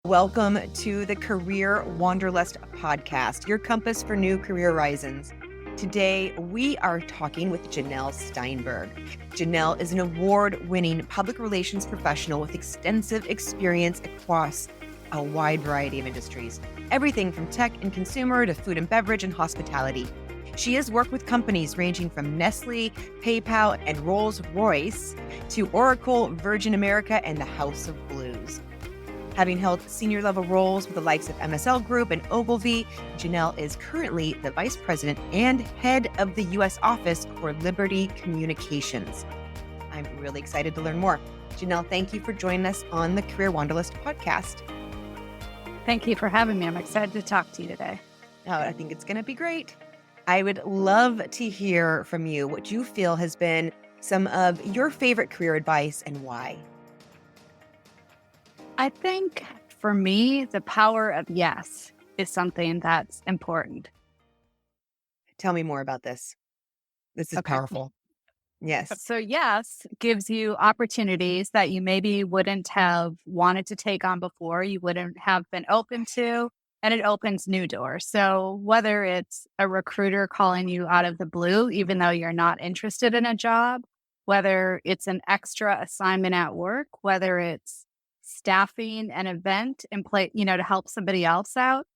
Welcome to the Career Wanderlust podcast, your compass for new career horizons. Today, we are talking with Janel Steinberg. Janel is an award-winning public relations professional with extensive experience across a wide variety of industries, everything from tech and consumer to food and beverage and hospitality. She has worked with companies ranging from Nestle, PayPal, and Rolls-Royce to Oracle, Virgin America, and the House of Blues. Having held senior level roles with the likes of MSL Group and Ogilvy, Janel is currently the Vice President and Head of the U.S. Office for Liberty Communications. I'm really excited to learn more. Janel, thank you for joining us on the Career Wanderlust podcast. Thank you for having me. I'm excited to talk to you today. Oh, I think it's going to be great. I would love to hear from you what you feel has been some of your favorite career advice and why. I think for me, the power of yes is something that's important. Tell me more about this. This is powerful. Yes. So yes gives you opportunities that you maybe wouldn't have wanted to take on before, you wouldn't have been open to, and it opens new doors. So whether it's a recruiter calling you out of the blue, even though you're not interested in a job, whether it's an extra assignment at work, whether it's staffing an event and to help somebody else out.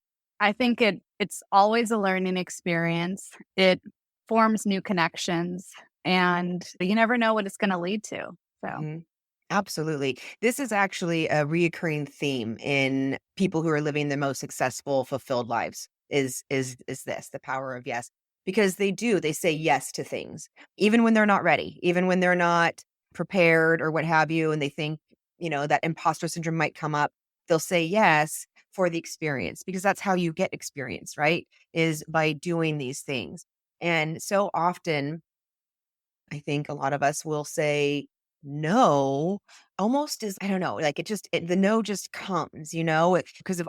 I think it's always a learning experience. It forms new connections and you never know what it's going to lead to. So Absolutely. This is actually a reoccurring theme in people who are living the most successful, fulfilled lives is this, the power of yes, because they say yes to things, even when they're not ready, even when they're not prepared or what have you. And they think, that imposter syndrome might come up. They'll say yes for the experience because that's how you get experience, right? Is by doing these things. And so often, I think a lot of us will say no, almost as, I don't know, like the no just comes, because of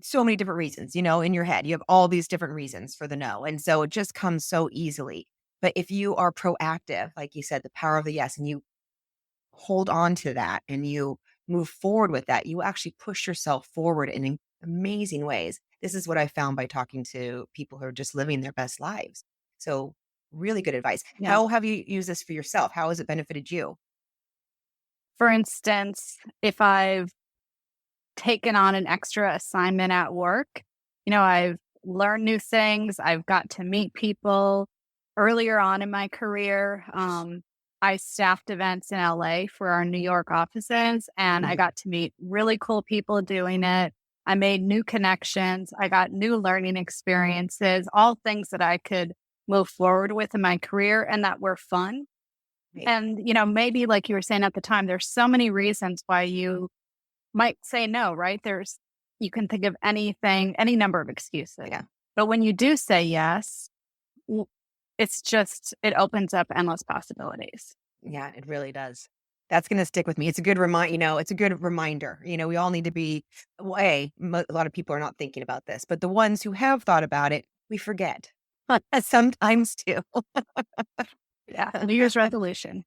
so many different reasons, in your head, you have all these different reasons for the no. And so it just comes so easily. But if you are proactive, like you said, the power of the yes, and you hold on to that and you move forward with that, you actually push yourself forward in amazing ways. This is what I found by talking to people who are just living their best lives. So really good advice. Yeah. How have you used this for yourself? How has it benefited you? For instance, if I've taken on an extra assignment at work, I've learned new things. I've got to meet people earlier on in my career. I staffed events in LA for our New York offices, and I got to meet really cool people doing it. I made new connections. I got new learning experiences, all things that I could move forward with in my career and that were fun. Right. And, maybe like you were saying at the time, there's so many reasons why you might say no, right? You can think of anything, any number of excuses. Yeah. But when you do say yes, it opens up endless possibilities. Yeah, it really does. That's going to stick with me. It's a good it's a good reminder. We all need to be, a lot of people are not thinking about this, but the ones who have thought about it, we forget sometimes too. Yeah. New Year's resolution.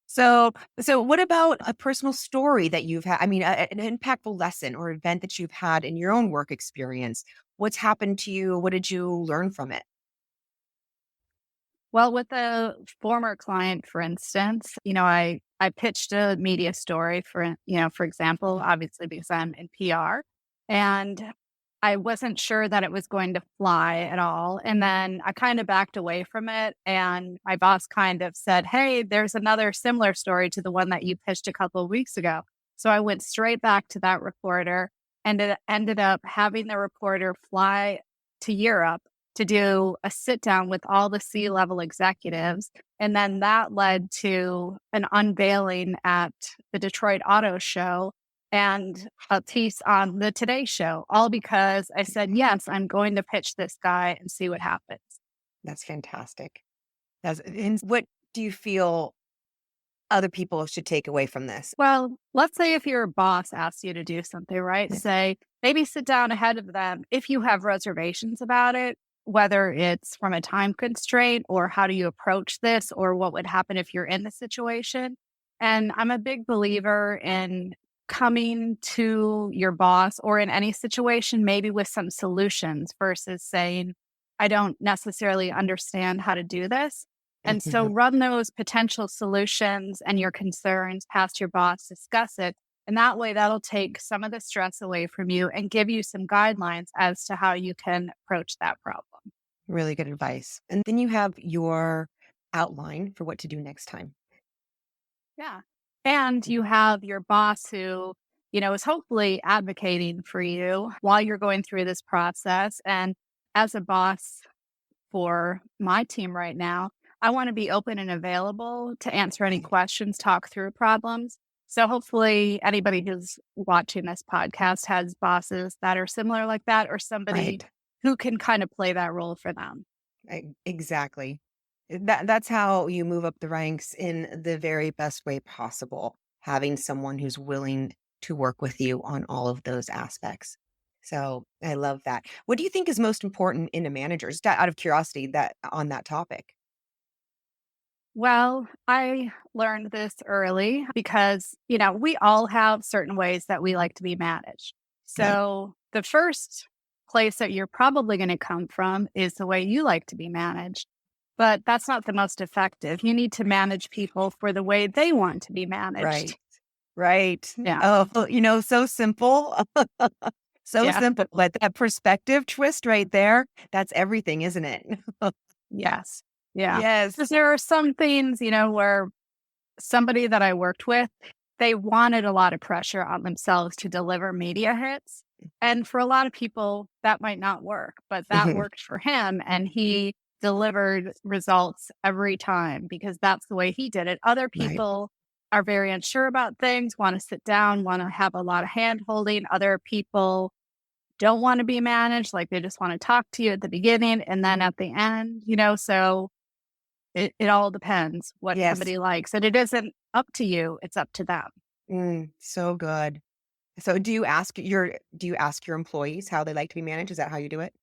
So what about a personal story that you've had? I mean, an impactful lesson or event that you've had in your own work experience. What's happened to you? What did you learn from it? Well, with a former client, for instance, I pitched a media story for example, obviously because I'm in PR, and I wasn't sure that it was going to fly at all. And then I kind of backed away from it. And my boss kind of said, hey, there's another similar story to the one that you pitched a couple of weeks ago. So I went straight back to that reporter and it ended up having the reporter fly to Europe to do a sit down with all the C-level executives. And then that led to an unveiling at the Detroit Auto Show and a piece on the Today Show, all because I said, yes, I'm going to pitch this guy and see what happens. That's fantastic. And what do you feel other people should take away from this? Well, let's say if your boss asks you to do something, right? Say, maybe sit down ahead of them if you have reservations about it, whether it's from a time constraint or how do you approach this or what would happen if you're in the situation. And I'm a big believer in coming to your boss or in any situation, maybe with some solutions versus saying, I don't necessarily understand how to do this. And so Mhm. run those potential solutions and your concerns past your boss, discuss it. And that way, that'll take some of the stress away from you and give you some guidelines as to how you can approach that problem. Really good advice. And then you have your outline for what to do next time. Yeah. And you have your boss who, is hopefully advocating for you while you're going through this process. And as a boss for my team right now, I want to be open and available to answer any questions, talk through problems. So hopefully anybody who's watching this podcast has bosses that are similar like that or somebody Right. who can kind of play that role for them. Exactly. That's how you move up the ranks in the very best way possible, having someone who's willing to work with you on all of those aspects. So I love that. What do you think is most important in a manager? Just out of curiosity, that on that topic. Well, I learned this early because, we all have certain ways that we like to be managed. Right. So the first place that you're probably going to come from is the way you like to be managed. But that's not the most effective. You need to manage people for the way they want to be managed. Right. Right. Yeah. Oh, so simple. So Yeah. simple. But that perspective twist right there, that's everything, isn't it? Yes. Yeah. Yes. Because there are some things, where somebody that I worked with, they wanted a lot of pressure on themselves to deliver media hits. And for a lot of people, that might not work, but that Mhm. worked for him. And he delivered results every time because that's the way he did it. Other Right. people are very unsure about things, want to sit down, want to have a lot of hand holding. Other people don't want to be managed, like they just want to talk to you at the beginning and then at the end, so it all depends what Yes. somebody likes, and it isn't up to you, it's up to them. So good. So do you ask your employees how they like to be managed? Is that how you do it?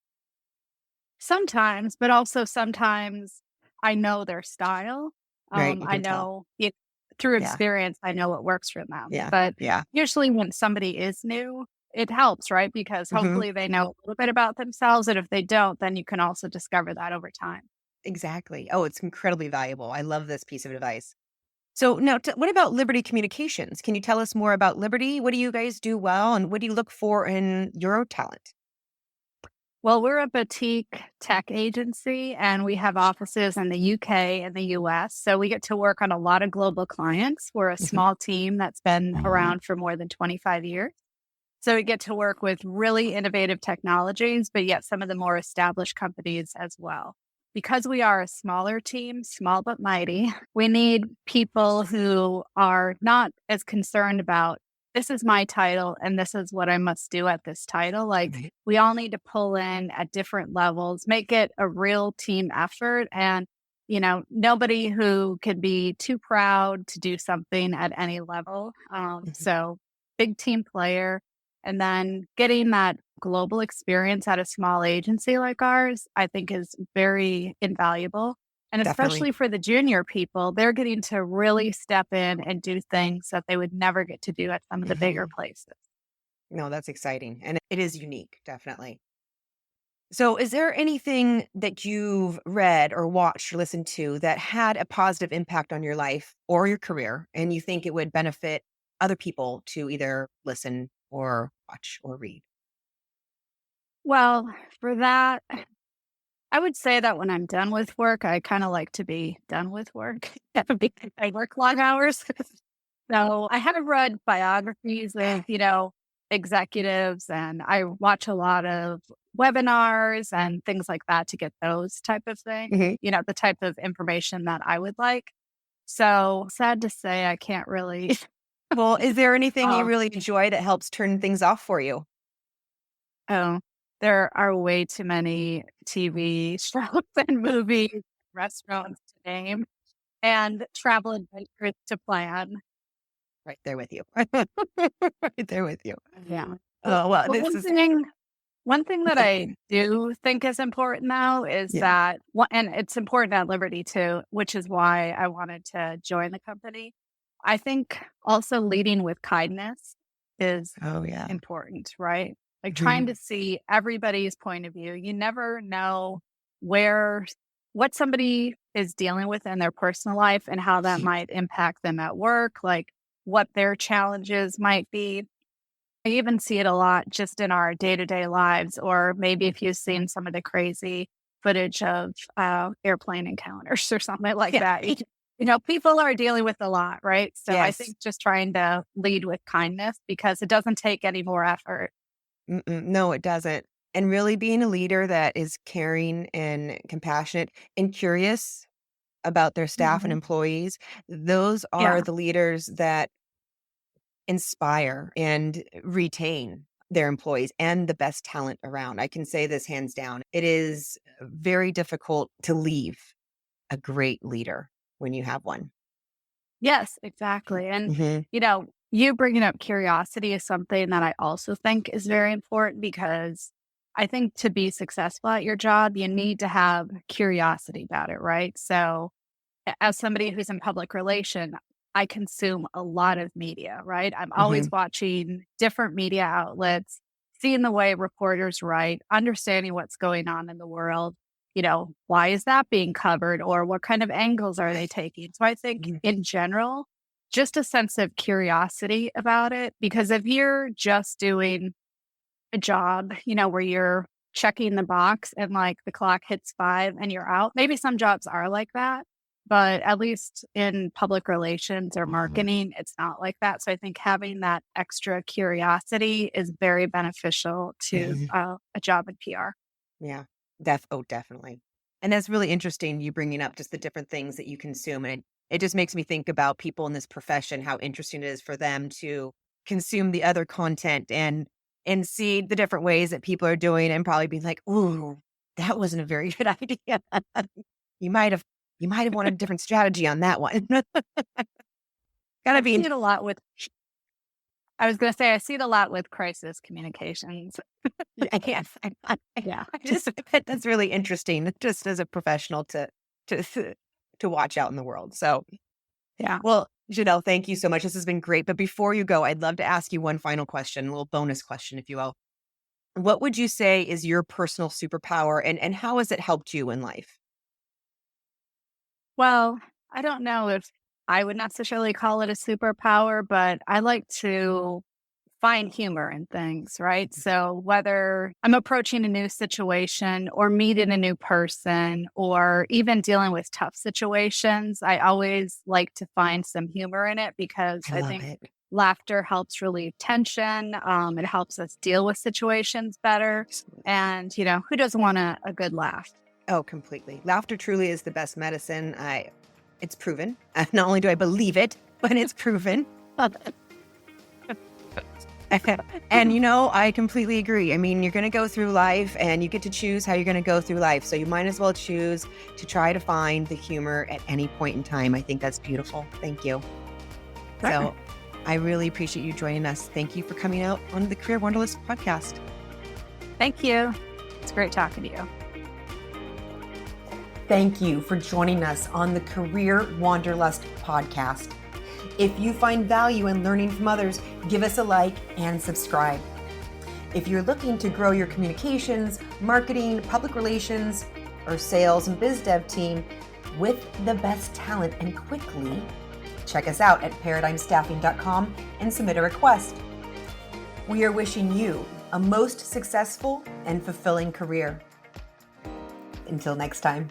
Sometimes, but also sometimes I know their style. Right, you I can tell. know it through Yeah. experience, I know what works for them. Yeah. But Yeah. usually when somebody is new, it helps, right? Because Mhm. hopefully they know a little bit about themselves. And if they don't, then you can also discover that over time. Exactly. Oh, it's incredibly valuable. I love this piece of advice. So now, what about Liberty Communications? Can you tell us more about Liberty? What do you guys do well, and what do you look for in your talent? Well, we're a boutique tech agency and we have offices in the UK and the US. So we get to work on a lot of global clients. We're a Mhm. small team that's been around for more than 25 years. So we get to work with really innovative technologies, but yet some of the more established companies as well. Because we are a smaller team, small but mighty, we need people who are not as concerned about this is my title and this is what I must do at this title. Like Right. we all need to pull in at different levels, make it a real team effort. And, nobody who can be too proud to do something at any level. Mhm. So big team player and then getting that global experience at a small agency like ours, I think is very invaluable. And Definitely. especially for the junior people, they're getting to really step in and do things that they would never get to do at some of the bigger Mhm. places. No, that's exciting, and it is unique, definitely. So, is there anything that you've read or watched or listened to that had a positive impact on your life or your career, and you think it would benefit other people to either listen or watch or read? Well, for that, I would say that when I'm done with work, I kind of like to be done with work because I work long hours. So I have read biographies of, executives and I watch a lot of webinars and things like that to get those type of things, Mhm. the type of information that I would like. So sad to say I can't really Well, is there anything you uh, really enjoy that helps turn things off for you? oh, there are way too many TV shows and movies, restaurants to name, and travel adventures to plan. Right there with you. Right there with you. Yeah. Oh, well, But this one is thing One thing that I do think is important now is yeah. that and it's important at Liberty too, which is why I wanted to join the company. I think also leading with kindness is Oh, yeah. important, right? Like trying to Mhm. see everybody's point of view. You never know where what somebody is dealing with in their personal life and how that might impact them at work, like what their challenges might be. I even see it a lot just in our day-to-day lives, or maybe if you've seen some of the crazy footage of airplane encounters or something like Yeah. that. People are dealing with a lot, right? So I Yes. think just trying to lead with kindness because it doesn't take any more effort. Mm-mm. No, it doesn't. And really being a leader that is caring and compassionate and curious about their staff and Mhm. employees, those are Yeah. the leaders that inspire and retain their employees and the best talent around. I can say this hands down. It is very difficult to leave a great leader when you have one. Yes, exactly. And, Mhm. you bringing up curiosity is something that I also think is very important because I think to be successful at your job, you need to have curiosity about it, right? So, as somebody who's in public relation, I consume a lot of media, right? I'm always Mhm. watching different media outlets, seeing the way reporters write, understanding what's going on in the world. Why is that being covered or what kind of angles are they taking? So I think Mhm. in general, just a sense of curiosity about it. Because if you're just doing a job, where you're checking the box and like the clock hits 5 and you're out. Maybe some jobs are like that, but at least in public relations or marketing, it's not like that. So I think having that extra curiosity is very beneficial to Mhm. a job in PR. Yeah. Definitely. And that's really interesting you bringing up just the different things that you consume, and it just makes me think about people in this profession, how interesting it is for them to consume the other content and see the different ways that people are doing and probably be like, "Ooh, that wasn't a very good idea. You might have you might have wanted a different strategy on that one." Gotta I be see in it a lot with, I was going to say, I see it a lot with crisis communications. I can't Yeah. I just that's really interesting just as a professional to to watch out in the world. So, Yeah. well, Janelle, thank you so much. This has been great. But before you go, I'd love to ask you one final question, a little bonus question, if you will. What would you say is your personal superpower and how has it helped you in life? Well, I don't know if I would necessarily call it a superpower, but I like to find humor in things, right? So whether I'm approaching a new situation or meeting a new person or even dealing with tough situations, I always like to find some humor in it because I I love think it. laughter helps relieve tension. It helps us deal with situations better. And, who doesn't want a good laugh? Oh, completely. Laughter truly is the best medicine. It's proven. Not only do I believe it, but it's proven. And I completely agree. I mean, you're going to go through life and you get to choose how you're going to go through life. So you might as well choose to try to find the humor at any point in time. I think that's beautiful. Thank you. Sure. So I really appreciate you joining us. Thank you for coming out on the Career Wanderlust podcast. Thank you. It's great talking to you. Thank you for joining us on the Career Wanderlust podcast. If you find value in learning from others, give us a like and subscribe. If you're looking to grow your communications, marketing, public relations, or sales and biz dev team with the best talent and quickly, check us out at paradigmstaffing.com and submit a request. We are wishing you a most successful and fulfilling career. Until next time.